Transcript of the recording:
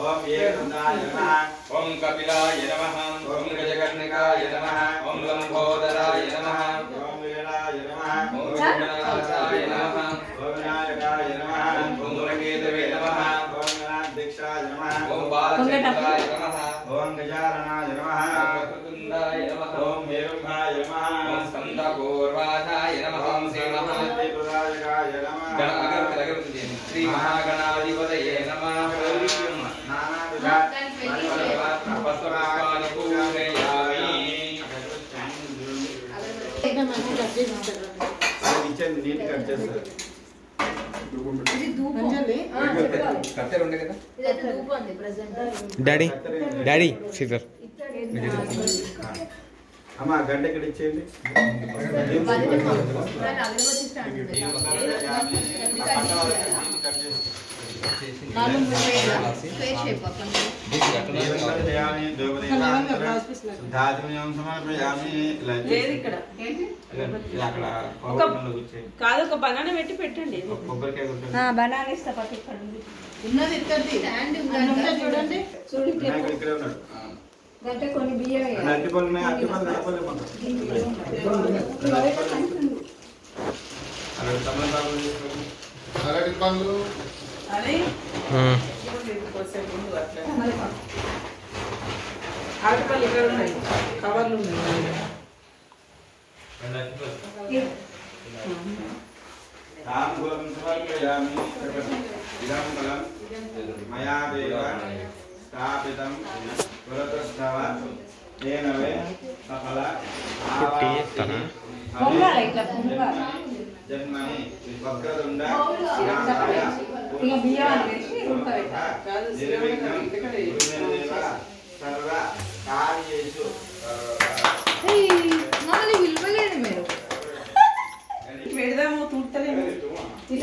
ओम येरुदाय नमः ओम कपिलाय नमः ओम गजकर्णिकाय नमः ओम लंबोदराय नमः ओम वीराय नमः ओम विघ्ननाशाय नमः ओम विनायकाय नमः ओम धूमकेतवे नमः ओम गणाध्यक्षाय नमः ओम बालचन्द्राय नमः ओम गजाननाय नमः ओम वक्रतुण्डाय नमः ओम वीरुभाय नमः ओम स्कन्दपूर्वाधाय नमः ओम श्रीमहादेवराय नमः गणागर्भगर्भदेव श्री महागणाधिपतये नमः డాడీ డాడీ సీజర్ అమ్మా గంట ఇక్కడ ఇచ్చేయండి కాదు ఒక బనానా పెట్టి పెట్టండి బనానా ఇస్తా ఉన్నది చూడండి గంట కొన్ని బియ్యం అని ఆటపల్లి ఇక్కడ ఉన్నాయి కవర్లు ఉన్నాయి మయా దేవ స్థాపితం పురతస్థవ తేనవే సఫల జన్మని వక్రతుండ సర్వ కార్యేషు